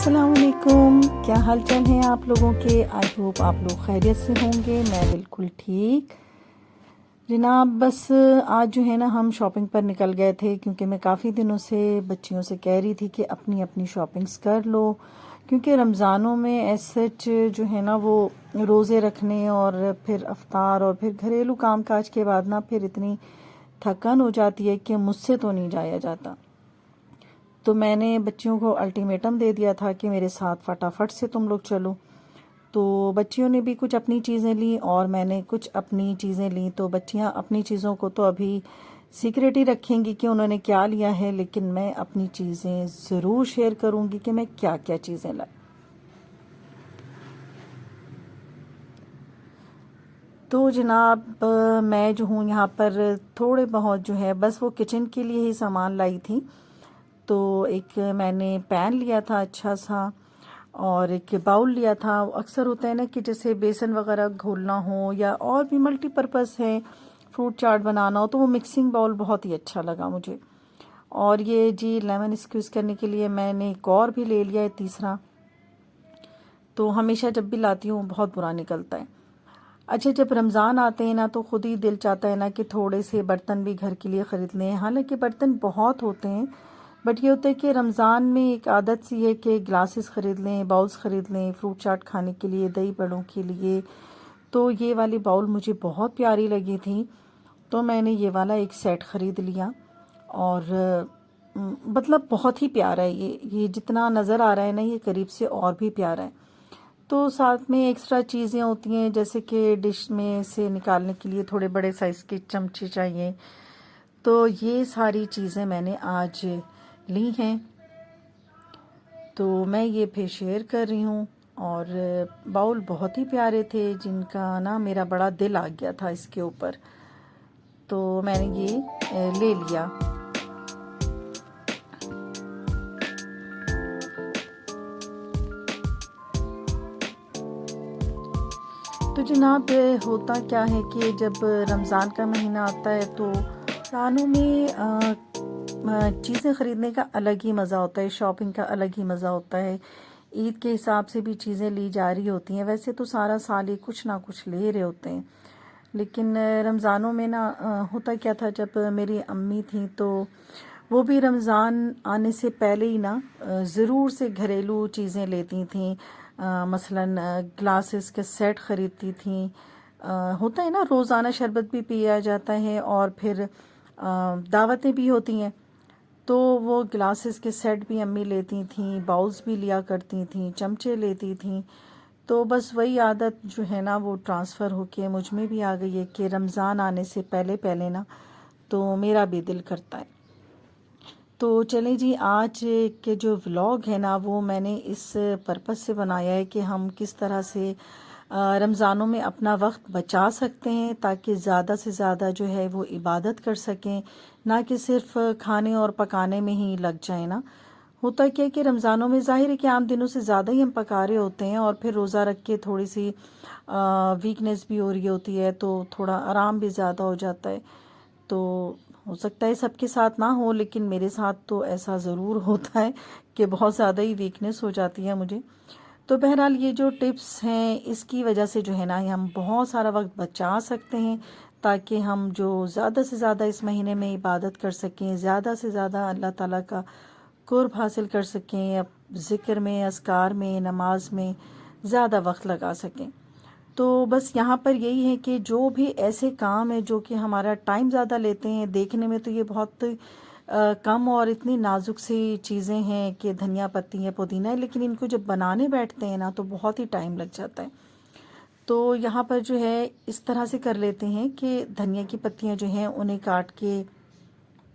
अस्सलाम वालेकुम। क्या हाल चाल है आप लोगों के। आई होप आप लोग खैरियत से होंगे। मैं बिल्कुल ठीक जनाब। बस आज जो है ना हम शॉपिंग पर निकल गए थे, क्योंकि मैं काफ़ी दिनों से बच्चियों से कह रही थी कि अपनी अपनी शॉपिंग्स कर लो, क्योंकि रमज़ानों में सच जो है ना वो रोज़े रखने और फिर अफ्तार और फिर घरेलू काम काज के बाद ना फिर इतनी थकन हो जाती है कि मुझसे तो नहीं जाया जाता। तो मैंने बच्चियों को अल्टीमेटम दे दिया था कि मेरे साथ फटाफट से तुम लोग चलो। तो बच्चियों ने भी कुछ अपनी चीज़ें ली और मैंने कुछ अपनी चीज़ें ली। तो बच्चियां अपनी चीज़ों को तो अभी सीक्रेट ही रखेंगी कि उन्होंने क्या लिया है, लेकिन मैं अपनी चीज़ें ज़रूर शेयर करूंगी कि मैं क्या क्या चीज़ें लाई। तो जनाब मैं जो हूँ यहाँ पर थोड़े बहुत जो है बस वो किचन के लिए ही सामान लाई थी। तो एक मैंने पैन लिया था अच्छा सा, और एक बाउल लिया था। अक्सर होता है ना कि जैसे बेसन वगैरह घोलना हो या और भी मल्टीपर्पज़ है, फ्रूट चाट बनाना हो, तो वो मिक्सिंग बाउल बहुत ही अच्छा लगा मुझे। और ये जी लेमन स्क्वीज़ करने के लिए मैंने एक और भी ले लिया है, तीसरा। तो हमेशा जब भी लाती हूँ बहुत बुरा निकलता है। अच्छा, जब रमज़ान आते हैं ना तो खुद ही दिल चाहता है ना कि थोड़े से बर्तन भी घर के लिए ख़रीद लें। हालांकि बर्तन बहुत होते हैं, बट ये होता है कि रमज़ान में एक आदत सी है कि ग्लासेस ख़रीद लें, बाउल्स ख़रीद लें, फ्रूट चाट खाने के लिए, दही बड़ों के लिए। तो ये वाली बाउल मुझे बहुत प्यारी लगी थी, तो मैंने ये वाला एक सेट ख़रीद लिया। और मतलब बहुत ही प्यारा है ये जितना नज़र आ रहा है ना, ये करीब से और भी प्यारा है। तो साथ में एक्स्ट्रा चीज़ें होती हैं, जैसे कि डिश में से निकालने के लिए थोड़े बड़े साइज़ के चमचे चाहिए। तो ये सारी चीज़ें मैंने आज ली हैं, तो मैं ये फिर शेयर कर रही हूँ। और बाउल बहुत ही प्यारे थे, जिनका ना मेरा बड़ा दिल आ गया था इसके ऊपर, तो मैंने ये ले लिया। तो जनाब होता क्या है कि जब रमज़ान का महीना आता है तो रमज़ानों में चीज़ें ख़रीदने का अलग ही मज़ा होता है, शॉपिंग का अलग ही मज़ा होता है। ईद के हिसाब से भी चीज़ें ली जा रही होती हैं। वैसे तो सारा साल ही कुछ ना कुछ ले रहे होते हैं, लेकिन रमज़ानों में ना होता क्या था, जब मेरी अम्मी थी तो वो भी रमज़ान आने से पहले ही ना ज़रूर से घरेलू चीज़ें लेती थीं। मसलन ग्लासेस के सेट ख़रीदती थीं। होता है ना, रोज़ाना शरबत भी पिया जाता है और फिर दावतें भी होती हैं, तो वो ग्लासेस के सेट भी अम्मी लेती थीं, बाउल्स भी लिया करती थीं, चमचे लेती थीं। तो बस वही आदत जो है ना वो ट्रांसफ़र होके मुझ में भी आ गई है कि रमज़ान आने से पहले पहले ना तो मेरा भी दिल करता है। तो चलें जी, आज के जो व्लॉग है ना वो मैंने इस पर्पस से बनाया है कि हम किस तरह से रमज़ानों में अपना वक्त बचा सकते हैं, ताकि ज़्यादा से ज़्यादा जो है वो इबादत कर सकें, ना कि सिर्फ खाने और पकाने में ही लग जाए ना। होता क्या है कि रमज़ानों में ज़ाहिर है कि आम दिनों से ज़्यादा ही हम पका रहे होते हैं, और फिर रोज़ा रख के थोड़ी सी वीकनेस भी हो रही होती है, तो थोड़ा आराम भी ज़्यादा हो जाता है। तो हो सकता है सबके साथ ना हो, लेकिन मेरे साथ तो ऐसा ज़रूर होता है कि बहुत ज़्यादा ही वीकनेस हो जाती है मुझे। तो बहरहाल ये जो टिप्स हैं इसकी वजह से जो है ना हम बहुत सारा वक्त बचा सकते हैं, ताकि हम जो ज़्यादा से ज़्यादा इस महीने में इबादत कर सकें, ज़्यादा से ज़्यादा अल्लाह ताला का कुर्ब हासिल कर सकें, ज़िक्र में, अस्कार में, नमाज में ज़्यादा वक्त लगा सकें। तो बस यहाँ पर यही है कि जो भी ऐसे काम है जो कि हमारा टाइम ज़्यादा लेते हैं, देखने में तो ये बहुत कम और इतनी नाजुक सी चीज़ें हैं कि धनिया पत्ती है, पुदीना है, लेकिन इनको जब बनाने बैठते हैं ना तो बहुत ही टाइम लग जाता है। तो यहाँ पर जो है इस तरह से कर लेते हैं कि धनिया की पत्तियाँ जो हैं उन्हें काट के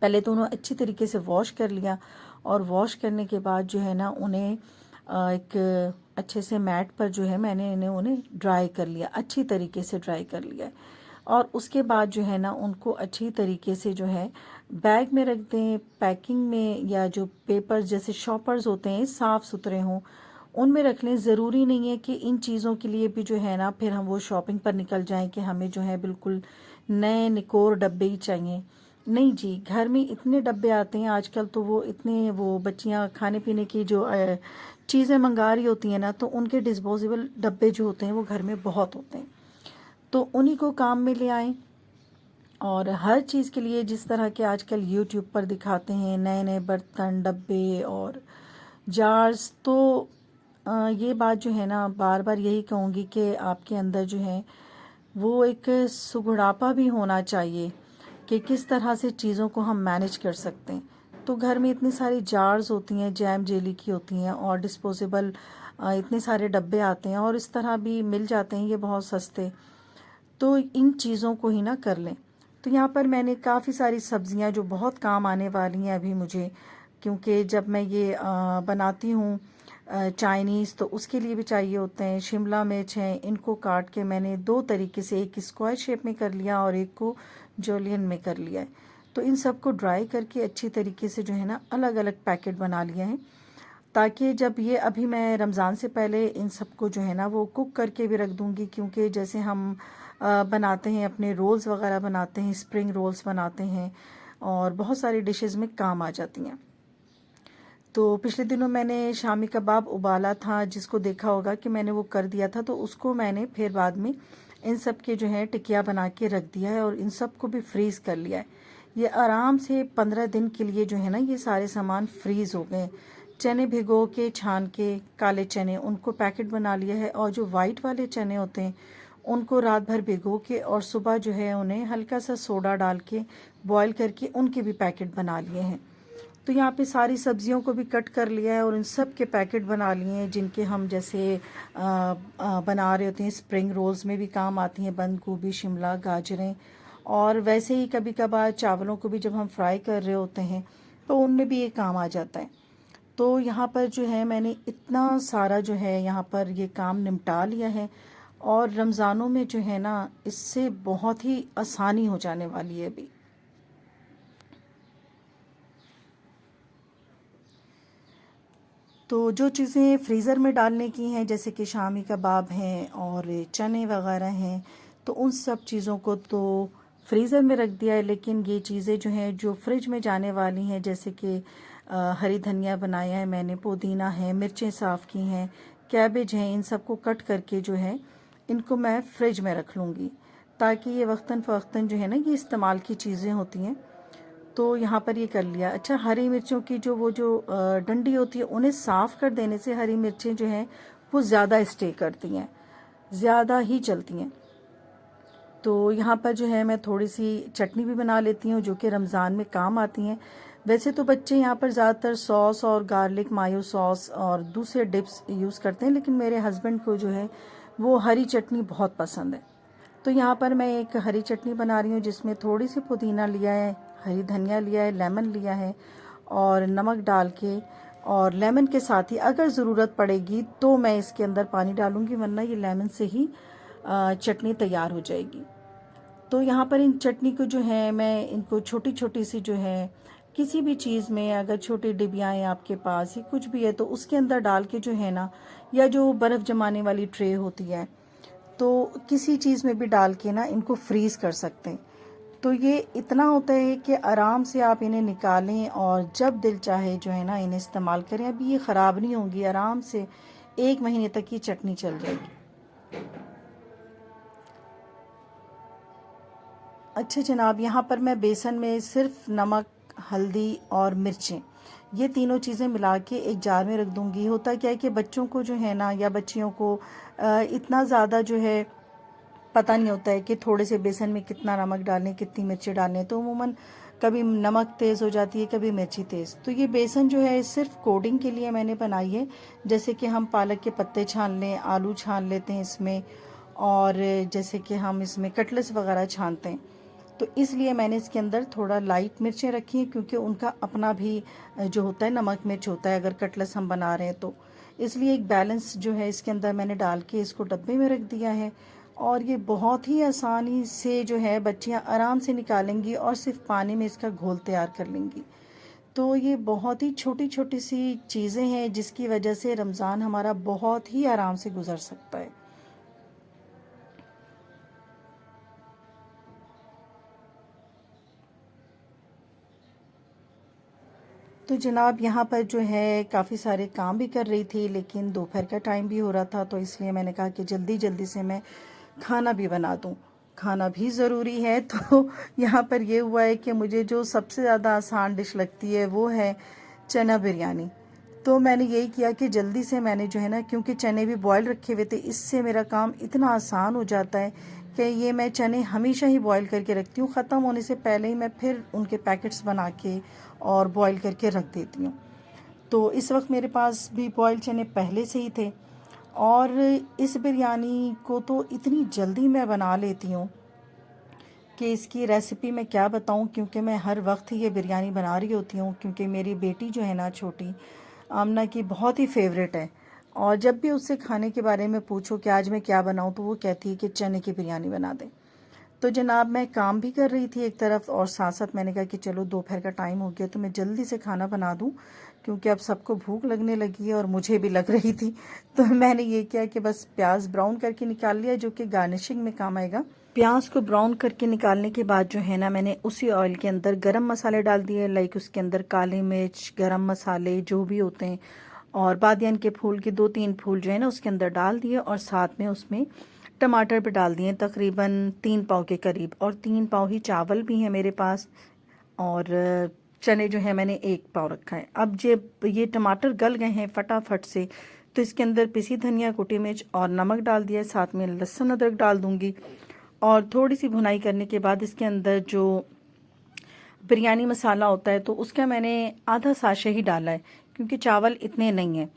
पहले तो उन्हें अच्छी तरीके से वॉश कर लिया, और वॉश करने के बाद जो है ना उन्हें एक अच्छे से मैट पर जो है मैंने उन्हें ड्राई कर लिया, अच्छी तरीके से ड्राई कर लिया है। और उसके बाद जो है ना उनको अच्छी तरीके से जो है बैग में रख दें, पैकिंग में, या जो पेपर्स जैसे शॉपर्स होते हैं साफ़ सुथरे हों उनमें रख लें। ज़रूरी नहीं है कि इन चीज़ों के लिए भी जो है ना फिर हम वो शॉपिंग पर निकल जाएं कि हमें जो है बिल्कुल नए निकोर डब्बे ही चाहिए। नहीं जी, घर में इतने डब्बे आते हैं आजकल, तो वो इतने वो बच्चियां खाने पीने की जो चीज़ें मंगा रही होती हैं ना, तो उनके डिस्पोजेबल डब्बे जो होते हैं वो घर में बहुत होते हैं। तो उन्हीं को काम में ले आएं। और हर चीज़ के लिए जिस तरह के आजकल यूट्यूब पर दिखाते हैं नए नए बर्तन, डब्बे और जार्स, तो ये बात जो है ना, बार बार यही कहूँगी कि आपके अंदर जो है वो एक सुगड़ापा भी होना चाहिए कि किस तरह से चीज़ों को हम मैनेज कर सकते हैं। तो घर में इतनी सारी जार्स होती हैं, जैम जेली की होती हैं, और डिस्पोजेबल इतने सारे डब्बे आते हैं, और इस तरह भी मिल जाते हैं ये बहुत सस्ते। तो इन चीज़ों को ही ना कर लें। तो यहाँ पर मैंने काफ़ी सारी सब्जियाँ जो बहुत काम आने वाली हैं अभी मुझे, क्योंकि जब मैं ये बनाती हूँ चाइनीज़, तो उसके लिए भी चाहिए होते हैं। शिमला मिर्च हैं, इनको काट के मैंने दो तरीके से, एक स्क्वायर शेप में कर लिया और एक को जूलियन में कर लिया है। तो इन सबको ड्राई करके अच्छी तरीके से जो है ना अलग अलग पैकेट बना लिए हैं, ताकि जब ये अभी मैं रमज़ान से पहले इन सबको जो है ना वो कुक करके भी रख दूँगी, क्योंकि जैसे हम बनाते हैं अपने रोल्स वगैरह बनाते हैं, स्प्रिंग रोल्स बनाते हैं, और बहुत सारी डिशेस में काम आ जाती हैं। तो पिछले दिनों मैंने शामी कबाब उबाला था, जिसको देखा होगा कि मैंने वो कर दिया था, तो उसको मैंने फिर बाद में इन सब के जो है टिकिया बना के रख दिया है, और इन सब को भी फ्रीज़ कर लिया है। ये आराम से 15 दिन के लिए जो है ना ये सारे सामान फ्रीज़ हो गए। चने भिगो के छान के, काले चने, उनको पैकेट बना लिया है, और जो वाइट वाले चने होते हैं उनको रात भर भिगो के और सुबह जो है उन्हें हल्का सा सोडा डाल के बॉईल करके उनके भी पैकेट बना लिए हैं। तो यहाँ पे सारी सब्जियों को भी कट कर लिया है और इन सब के पैकेट बना लिए हैं, जिनके हम जैसे बना रहे होते हैं। स्प्रिंग रोल्स में भी काम आती हैं बंद गोभी, शिमला, गाजरें, और वैसे ही कभी कभार चावलों को भी जब हम फ्राई कर रहे होते हैं तो उनमें भी ये काम आ जाता है। तो यहाँ पर जो है मैंने इतना सारा जो है यहाँ पर ये काम निपटा लिया है, और रमज़ानों में जो है ना इससे बहुत ही आसानी हो जाने वाली है अभी। तो जो चीज़ें फ्रीज़र में डालने की हैं, जैसे कि शामी कबाब हैं और चने वगैरह हैं, तो उन सब चीज़ों को तो फ्रीज़र में रख दिया है। लेकिन ये चीज़ें जो हैं जो फ्रिज में जाने वाली हैं, जैसे कि हरी धनिया बनाया है मैंने, पुदीना है, मिर्चें साफ़ की हैं, कैबेज हैं, इन सबको कट करके जो है इनको मैं फ्रिज में रख लूँगी, ताकि ये वक्तन फ़वक्तन जो है ना ये इस्तेमाल की चीज़ें होती हैं। तो यहाँ पर ये कर लिया। अच्छा, हरी मिर्चों की जो वो जो डंडी होती है, उन्हें साफ़ कर देने से हरी मिर्चें जो हैं वो ज़्यादा स्टे करती हैं, ज़्यादा ही चलती हैं। तो यहाँ पर जो है मैं थोड़ी सी चटनी भी बना लेती हूँ, जो कि रमज़ान में काम आती हैं। वैसे तो बच्चे यहाँ पर ज़्यादातर सॉस और गार्लिक मायो सॉस और दूसरे डिप्स यूज़ करते हैं, लेकिन मेरे हस्बैंड को जो है वो हरी चटनी बहुत पसंद है। तो यहाँ पर मैं एक हरी चटनी बना रही हूँ, जिसमें थोड़ी सी पुदीना लिया है, हरी धनिया लिया है, लेमन लिया है, और नमक डाल के, और लेमन के साथ ही अगर ज़रूरत पड़ेगी तो मैं इसके अंदर पानी डालूंगी, वरना ये लेमन से ही चटनी तैयार हो जाएगी। तो यहाँ पर इन चटनी को जो है मैं इनको छोटी छोटी सी जो है किसी भी चीज़ में, अगर छोटी डिबियाँ हैं आपके पास या कुछ भी है, तो उसके अंदर डाल के जो है ना, या जो बर्फ़ जमाने वाली ट्रे होती है, तो किसी चीज़ में भी डाल के ना इनको फ्रीज़ कर सकते हैं। तो ये इतना होता है कि आराम से आप इन्हें निकालें और जब दिल चाहे जो है ना इन्हें इस्तेमाल करें। अभी ये ख़राब नहीं होंगी, आराम से 1 महीने तक ये चटनी चल जाएगी। अच्छा जनाब, यहाँ पर मैं बेसन में सिर्फ नमक, हल्दी और मिर्चें, ये तीनों चीज़ें मिला के एक जार में रख दूँगी। होता क्या है कि बच्चों को जो है ना, या बच्चियों को इतना ज़्यादा जो है पता नहीं होता है कि थोड़े से बेसन में कितना नमक डालें, कितनी मिर्ची डालें, तो अमूमन कभी नमक तेज़ हो जाती है, कभी मिर्ची तेज़। तो ये बेसन जो है सिर्फ कोडिंग के लिए मैंने बनाई है। जैसे कि हम पालक के पत्ते छान लें, आलू छान लेते हैं इसमें, और जैसे कि हम इसमें कटलेट्स वगैरह छानते हैं, तो इसलिए मैंने इसके अंदर थोड़ा लाइट मिर्चें रखी हैं, क्योंकि उनका अपना भी जो होता है नमक मिर्च होता है अगर कटलेट्स हम बना रहे हैं तो। इसलिए एक बैलेंस जो है इसके अंदर मैंने डाल के इसको डब्बे में रख दिया है, और ये बहुत ही आसानी से जो है बच्चियां आराम से निकालेंगी और सिर्फ पानी में इसका घोल तैयार कर लेंगी। तो ये बहुत ही छोटी छोटी सी चीज़ें हैं जिसकी वजह से रमज़ान हमारा बहुत ही आराम से गुजर सकता है। तो जनाब यहाँ पर जो है काफ़ी सारे काम भी कर रही थी, लेकिन दोपहर का टाइम भी हो रहा था, तो इसलिए मैंने कहा कि जल्दी जल्दी से मैं खाना भी बना दूँ, खाना भी ज़रूरी है। तो यहाँ पर ये हुआ है कि मुझे जो सबसे ज़्यादा आसान डिश लगती है वो है चना बिरयानी। तो मैंने यही किया कि जल्दी से मैंने जो है ना, क्योंकि चने भी बॉयल रखे हुए थे, इससे मेरा काम इतना आसान हो जाता है कि ये मैं चने हमेशा ही बॉयल करके रखती हूँ। ख़त्म होने से पहले ही मैं फिर उनके पैकेट्स बना के और बॉयल करके रख देती हूँ। तो इस वक्त मेरे पास भी बॉयल चने पहले से ही थे, और इस बिरयानी को तो इतनी जल्दी मैं बना लेती हूँ कि इसकी रेसिपी मैं क्या बताऊँ, क्योंकि मैं हर वक्त ये बिरयानी बना रही होती हूँ, क्योंकि मेरी बेटी जो है ना छोटी, आमना की बहुत ही फेवरेट है। और जब भी उससे खाने के बारे में पूछो कि आज मैं क्या बनाऊँ, तो वो कहती है कि चने की बिरयानी बना दें। तो जनाब मैं काम भी कर रही थी एक तरफ, और साथ साथ मैंने कहा कि चलो दोपहर का टाइम हो गया तो मैं जल्दी से खाना बना दूं, क्योंकि अब सबको भूख लगने लगी है और मुझे भी लग रही थी। तो मैंने ये किया कि बस प्याज ब्राउन करके निकाल लिया, जो कि गार्निशिंग में काम आएगा। प्याज को ब्राउन करके निकालने के बाद जो है ना, मैंने उसी ऑयल के अंदर गरम मसाले डाल दिए, लाइक उसके अंदर काली मिर्च, गरम मसाले जो भी होते हैं, और बादियान के फूल के 2-3 फूल जो है ना उसके अंदर डाल दिए, और साथ में उसमें टमाटर भी डाल दिए, तकरीबन 3 पाव के करीब, और 3 पाव ही चावल भी है मेरे पास, और चने जो है मैंने 1 पाव रखा है। अब जब ये टमाटर गल गए हैं फटाफट से, तो इसके अंदर पिसी धनिया, कुटी मिर्च और नमक डाल दिया, साथ में लहसुन अदरक डाल दूंगी, और थोड़ी सी भुनाई करने के बाद इसके अंदर जो बिरयानी मसाला होता है तो उसका मैंने आधा साशे ही डाला है, क्योंकि चावल इतने नहीं हैं।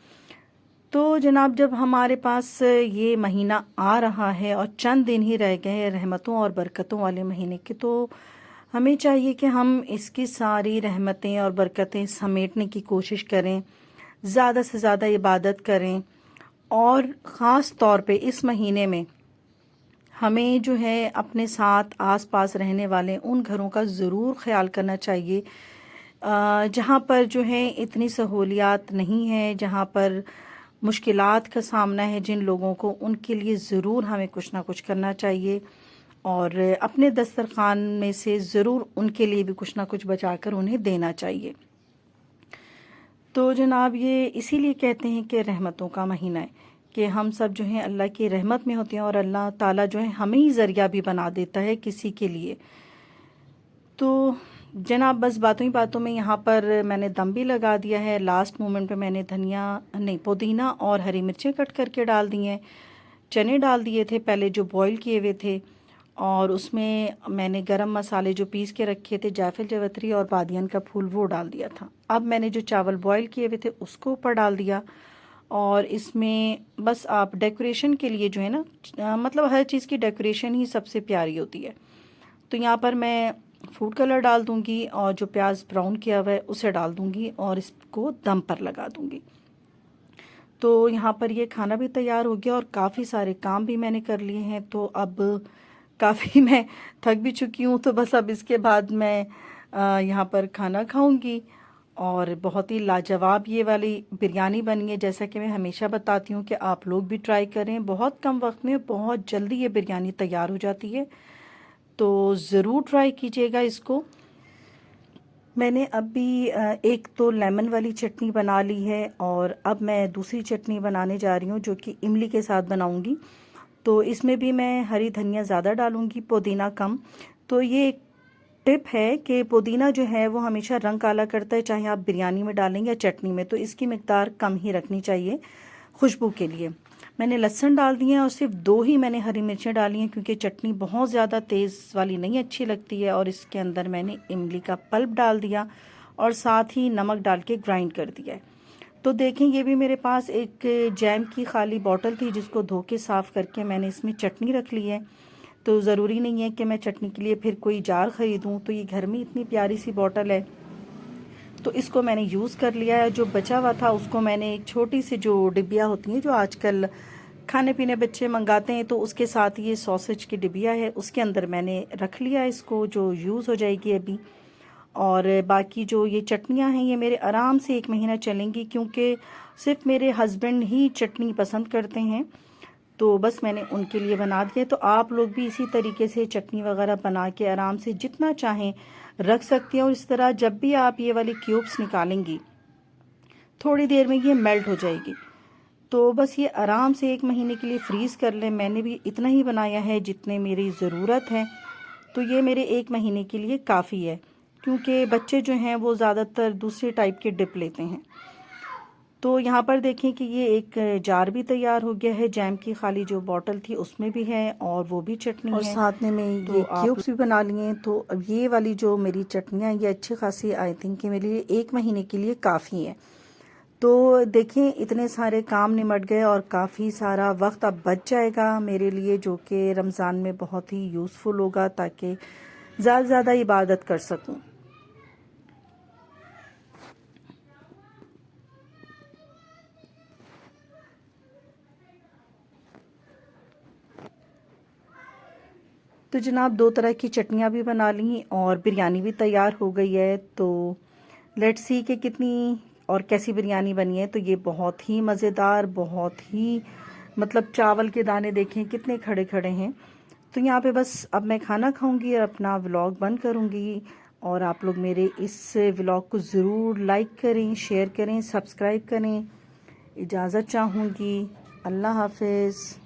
तो जनाब जब हमारे पास ये महीना आ रहा है और चंद दिन ही रह गए हैं रहमतों और बरकतों वाले महीने के, तो हमें चाहिए कि हम इसकी सारी रहमतें और बरकतें समेटने की कोशिश करें, ज़्यादा से ज़्यादा इबादत करें, और ख़ास तौर पे इस महीने में हमें जो है अपने साथ आसपास रहने वाले उन घरों का ज़रूर ख्याल करना चाहिए जहाँ पर जो है इतनी सहूलियात नहीं है, जहाँ पर मुश्किलात का सामना है जिन लोगों को, उनके लिए ज़रूर हमें कुछ ना कुछ करना चाहिए, और अपने दस्तरखान में से ज़रूर उनके लिए भी कुछ ना कुछ बचाकर उन्हें देना चाहिए। तो जनाब ये इसीलिए कहते हैं कि रहमतों का महीना है, कि हम सब जो हैं अल्लाह की रहमत में होते हैं, और अल्लाह ताला जो है हमें ही ज़रिया भी बना देता है किसी के लिए। तो जनाब बस बातों ही बातों में यहाँ पर मैंने दम भी लगा दिया है। लास्ट मोमेंट पे मैंने धनिया नहीं, पुदीना और हरी मिर्चें कट करके डाल दी हैं। चने डाल दिए थे पहले जो बॉईल किए हुए थे, और उसमें मैंने गरम मसाले जो पीस के रखे थे, जायफल जावित्री और बादियान का फूल, वो डाल दिया था। अब मैंने जो चावल बॉईल किए हुए थे उसको ऊपर डाल दिया, और इसमें बस आप डेकोरेशन के लिए जो है ना, मतलब हर चीज़ की डेकोरेशन ही सबसे प्यारी होती है। तो यहाँ पर मैं फूड कलर डाल दूंगी, और जो प्याज ब्राउन किया हुआ है उसे डाल दूंगी, और इसको दम पर लगा दूंगी। तो यहाँ पर ये खाना भी तैयार हो गया, और काफ़ी सारे काम भी मैंने कर लिए हैं। तो अब काफ़ी मैं थक भी चुकी हूँ, तो बस अब इसके बाद मैं यहाँ पर खाना खाऊंगी। और बहुत ही लाजवाब ये वाली बिरयानी बनी है, जैसा कि मैं हमेशा बताती हूँ कि आप लोग भी ट्राई करें। बहुत कम वक्त में बहुत जल्दी ये बिरयानी तैयार हो जाती है, तो ज़रूर ट्राई कीजिएगा इसको। मैंने अभी एक तो लेमन वाली चटनी बना ली है, और अब मैं दूसरी चटनी बनाने जा रही हूँ जो कि इमली के साथ बनाऊँगी। तो इसमें भी मैं हरी धनिया ज़्यादा डालूँगी, पुदीना कम। तो ये एक टिप है कि पुदीना जो है वो हमेशा रंग काला करता है, चाहे आप बिरयानी में डालें या चटनी में, तो इसकी मिकदार कम ही रखनी चाहिए खुशबू के लिए। मैंने लहसुन डाल दिए हैं, और सिर्फ 2 ही मैंने हरी मिर्चें डाली हैं, क्योंकि चटनी बहुत ज़्यादा तेज़ वाली नहीं अच्छी लगती है। और इसके अंदर मैंने इमली का पल्प डाल दिया, और साथ ही नमक डाल के ग्राइंड कर दिया है। तो देखें, ये भी मेरे पास एक जैम की खाली बॉटल थी, जिसको धो के साफ़ करके मैंने इसमें चटनी रख ली है। तो ज़रूरी नहीं है कि मैं चटनी के लिए फिर कोई जार ख़रीदूँ, तो ये घर में इतनी प्यारी सी बॉटल है, तो इसको मैंने यूज़ कर लिया है। जो बचा हुआ था उसको मैंने एक छोटी सी जो डिब्बिया होती हैं जो आजकल खाने पीने बच्चे मंगाते हैं, तो उसके साथ ये सॉसेज की डिब्बिया है, उसके अंदर मैंने रख लिया इसको, जो यूज़ हो जाएगी अभी। और बाकी जो ये चटनियाँ हैं ये मेरे आराम से 1 महीना चलेंगी, क्योंकि सिर्फ मेरे हस्बैंड ही चटनी पसंद करते हैं। तो बस मैंने उनके लिए बना दिया। तो आप लोग भी इसी तरीके से चटनी वगैरह बना के आराम से जितना चाहें रख सकती हैं। और इस तरह जब भी आप ये वाली क्यूब्स निकालेंगी थोड़ी देर में ये मेल्ट हो जाएगी। तो बस ये आराम से 1 महीने के लिए फ्रीज़ कर लें। मैंने भी इतना ही बनाया है जितने मेरी ज़रूरत है, तो ये मेरे 1 महीने के लिए काफ़ी है, क्योंकि बच्चे जो हैं वो ज़्यादातर दूसरे टाइप के डिप लेते हैं। तो यहाँ पर देखें कि ये एक जार भी तैयार हो गया है, जैम की खाली जो बॉटल थी उसमें भी है और वो भी चटनी है, और साथ में मैं ये क्यूब्स भी बना लिए हैं। तो अब ये वाली जो मेरी चटनियाँ ये अच्छी खासी आई थिंक कि मेरे लिए 1 महीने के लिए काफ़ी है। तो देखें इतने सारे काम निमट गए और काफ़ी सारा वक्त अब बच जाएगा मेरे लिए, जो कि रमज़ान में बहुत ही यूज़फुल होगा ताकि ज़्यादा से ज़्यादा इबादत कर सकूं। तो जनाब 2 तरह की चटनियाँ भी बना ली और बिरयानी भी तैयार हो गई है। तो लेट्स सी कि कितनी और कैसी बिरयानी बनी है। तो ये बहुत ही मज़ेदार, बहुत ही मतलब चावल के दाने देखें कितने खड़े खड़े हैं। तो यहाँ पे बस अब मैं खाना खाऊंगी और अपना व्लॉग बंद करूँगी। और आप लोग मेरे इस व्लॉग को ज़रूर लाइक करें, शेयर करें, सब्सक्राइब करें। इजाज़त चाहूँगी। अल्लाह हाफिज़।